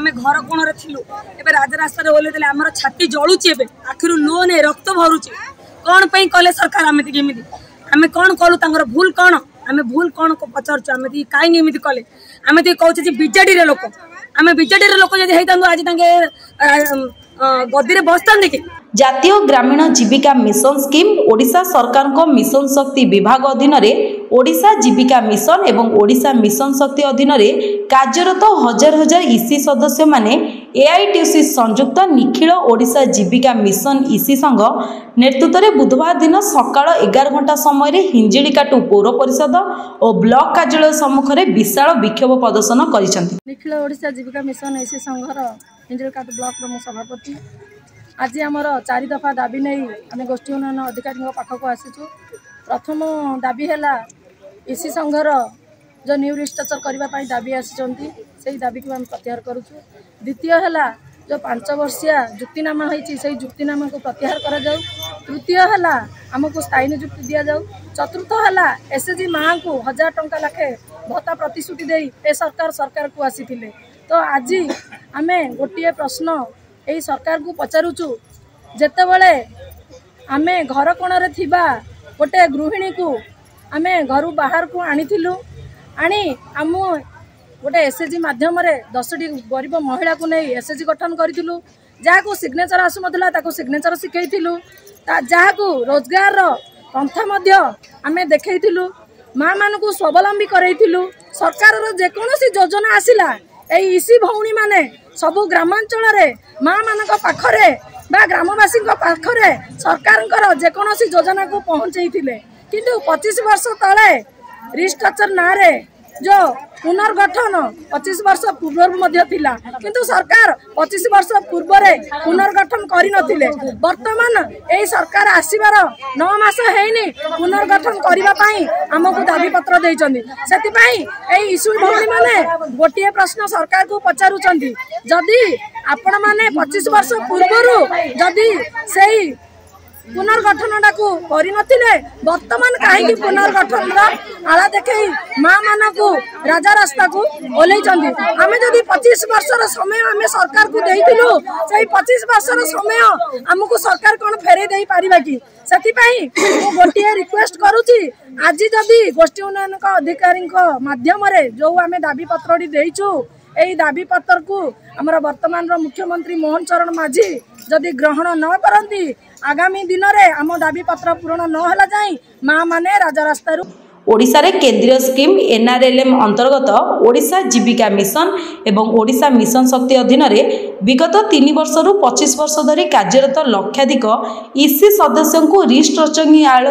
आमे घर कोण रे थिलु एबे राजरास्ता रे ओले देले हमर छाती जळुची एबे आखिरु लो ने रक्त भरुची कोन पई कले सरकार आमे ती केमिति आमे कोन कलु तांगर भूल कोन आमे भूल कोन को पचारछु आमे ती काई एमिति कले आमे ती कहू छी बीजेडी रे लोक आमे बीजेडी रे लोक जदी हेतांदो आज तांगे गद्दी रे बसतां देखि जातीय ग्रामीण जीविका मिशन स्कीम ओडिशा सरकार को मिशन शक्ति विभाग अधीन ओडिशा जीविका मिशन एवं ओडिशा मिशन शक्ति अधीन कार्यरत हजार हजार इसी सदस्य माने एआईटीसी संयुक्त निखिल ओडिशा जीविका मिशन इसी संघ नेतृत्व में बुधवार दिन सकाळ 11 घंटा समय हिंजिड़ीकाटू पौर परिषद और ब्लॉक कार्यालय सम्मुख में विशाल विक्षोभ प्रदर्शन करिसेंति। निखिल ओडिशा जीविका मिशन इसी संघर हिंजिड़ीकाटू ब्लॉक रो सभापति आज आमर 4 दफा दाबी नहीं आम गोष्ठी उन्नयन अधिकारी पाखक आसीचु। प्रथम दाबी है इसी संघर जो न्यू रिस्ट्रक्चर करने दाबी आसी से दाबी को आम प्रत्याहार करुचु। द्वितीय है जो 5 वर्षिया जुक्तिनामा होती से जुक्तिनामा को प्रत्याहार करा जाऊ। तृतीय है आमको स्थायी नियुक्ति दि जाऊ। चतुर्थ है एसएचजी माँ को 1000 टंका लाखे भत्ता प्रतिश्रुति दे ए सरकार को आसी तो आज आम गोटे प्रश्न यही सरकार को पचारुचु जेते बळे आमे घर कोणरे थिबा गोटे गृहिणी को आमे घर बाहर को आनिथिलु आनी आम गोटे एसएचजी माध्यम रे 10टी गरीब महिला को नहीं एसएचजी गठन करिथिलु जहाँ को सिग्नेचर आसुनथला ताको सिग्नेचर शिखैथिलु जहाँ को रोजगार रो पंथा मध्य आमे देखैथिलु माँ मान को स्वावलंबी करैथिलु। सरकार रो जेकोनोसी योजना आसिला एई इसी भौणी माने सबु ग्रामांचल रे माँ मान पाखरे बा ग्रामवासी पाखरे सरकार जेकोनोसी योजना को पहुँचे किंतु 25 वर्ष तले रिस्ट्रक्चर ना रे जो पुनर्गठन 25 वर्ष पूर्व किंतु सरकार 25 वर्ष पूर्व पुनर्गठन करनथिले। वर्तमान यही सरकार आसीबार 9 मास हेनी पुनर्गठन करने आमको दाबी पत्र देइचंदी। सेतिपई एई इशू भौणी माने गोटे प्रश्न सरकार को पचारुचंदी जदि आपण माने 25 वर्ष पूर्व जदि सेई पुनर्गठन को वर्तमान कहीं पुनर्गठन आला देखे माँ मान को राजा रास्ता को ओल्लैचंदी। आमे जदि 25 वर्षर समय आमे सरकार को देइथिलु से 25 वर्षर समय हमको सरकार कौन फेरे दे पारिबा कि सेतिपई मु गोटे रिक्वेस्ट करूची आज जदि गोष्ठी उन्नयन अधिकारी माध्यम रे जो आमे दाबी पत्रटी देइछु एई दाबी पत्र को हमर वर्तमान मुख्यमंत्री मोहन चरण माझी जदि ग्रहण न करती आगामी दिन में आम दाबी पत्र पूरण न होला जाई माँ माने राजा रास्ता ओडिशा रे केंद्रीय स्कीम एनआरएलएम अंतर्गत ओडिशा जीविका मिशन एवं ओडिशा मिशन शक्ति अधीन विगत 3 वर्षरु 25 वर्ष धरी कार्यरत लक्षाधिक इसी सदस्यों को रिस्ट्रक्चरिंग आड़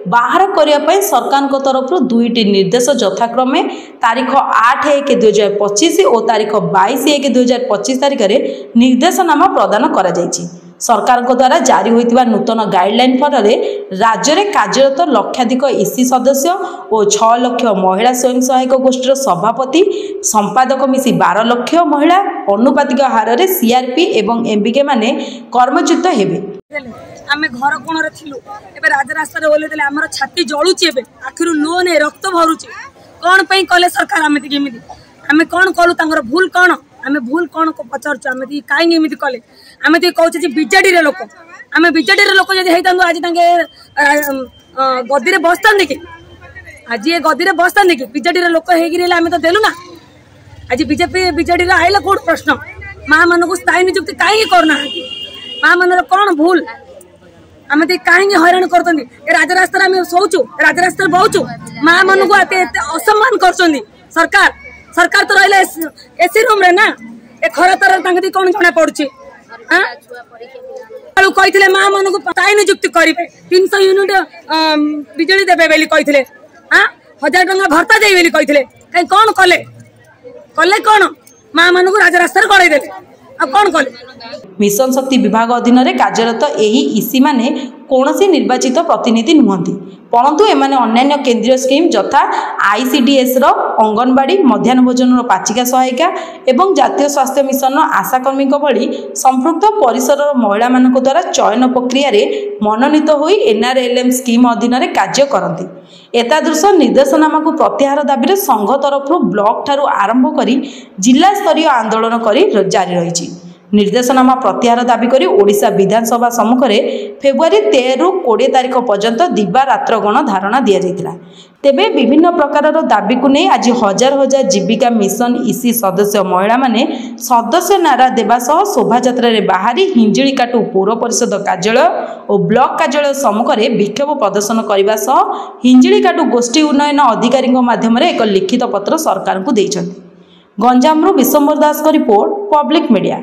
बाहर करने सरकार तरफ 2टी निर्देश यथाक्रमे तारीख 8/1/2025 और तारीख 22/1/2025 तारीख में निर्देशनामा प्रदान करा जायछि। सरकार द्वारा जारी होइतिबा नूतन गाइडलाइन फल राज्य में कार्यरत लक्षाधिक इसी सदस्य और 6 लाख महिला स्वयं सहायक गोष्ठी सभापति संपादक मिसी 12 लाख महिला अनुपातिक हार में सीआरपी एवं एमबीके माने कर्मच्युत हेबे। आमे घर कोण रे थिलु एबे राजरास्ता रे ओले देले हमर छाती जळुची एबे आखिरु लो ने रक्त भरुची कोन पई कले सरकार आमे ती केमिति आमे कोन कलु तांगर भूल कोन आमे भूल कोन को पचारछु आमे ती काई एमिति कले आमे ती कहू छी बीजेडी रे लोक आमे बीजेडी रे लोक जदी हेतांदो आज तांगे गद्दी रे बसतां देखि आज ये गद्दी रे बसतां देखि बीजेडी रे लोक हेगिरि रे आमे तो देलु ना आज बीजेडी रे आइला कोड प्रश्न माँ मान को स्थायी नियुक्ति काई करना माँ मान कौन भूल आम कहीं हैरान कर राजरास्ता शोचु राजरास्ता बहुचु माँ मन को असम्मान कर सरकार सरकार तो रहा एसी रूम रे ना ए खरा तर कौन जना पड़ी कहते माँ मन को स्थायी नियुक्ति करेंगे 300 यूनिट बिजली देवे बोली कहते 1000 टंका भत्ता दे बोली कहते कहीं कौन कले कले कौन माँ मान को राजरास्ता गड़े कौन कले। मिशन शक्ति विभाग अधीन कार्यरत यही इसी माने କୌଣସି ନିର୍ବାଚିତ ପ୍ରତିନିଧି ନୁହନ୍ତି, परंतु एमाने अन्यान्य केंद्रीय स्कीम यथा आईसीडीएस रो अंगनवाड़ी मध्याह्न भोजन पाचिका सहायिका एवं जातीय स्वास्थ्य मिशन आशाकर्मी भली संपृक्त परिसर महिला मानक द्वारा चयन प्रक्रिया रे मनोनीत होई एनआरएलएम स्कीम अधीन रे कार्य करती। एतादृश निर्देशनामा को प्रत्याहार दाबी संघ तरफ ब्लॉक ठारू आरंभ करी जिला स्तरीय आंदोलन करी जारी रही। निर्देशनामा प्रत्याहार दाबी करी ओडिशा विधानसभा सम्मुख में फेब्रुआरी 13 ରୁ 20 तारिख पर्यंत दिवा रात्र गण धारणा दि जाइथिला। तेबे विभिन्न प्रकार दाबी को नहीं आज हजार हजार जीविका मिशन इसी सदस्य महिला माने सदस्य नारा देवा सह शोभा यात्रा बाहरी हिंजिकाटू पौर परिषद कार्यालय और ब्लॉक कार्यालय सम्मुख में विक्षोभ प्रदर्शन करने सह हिंजिकाटू गोष्ठी उन्नयन अधिकारी माध्यम एक लिखित पत्र सरकार को देइछन्ति। गंजामरू विश्वम्बर दास का रिपोर्ट, पब्लिक मीडिया।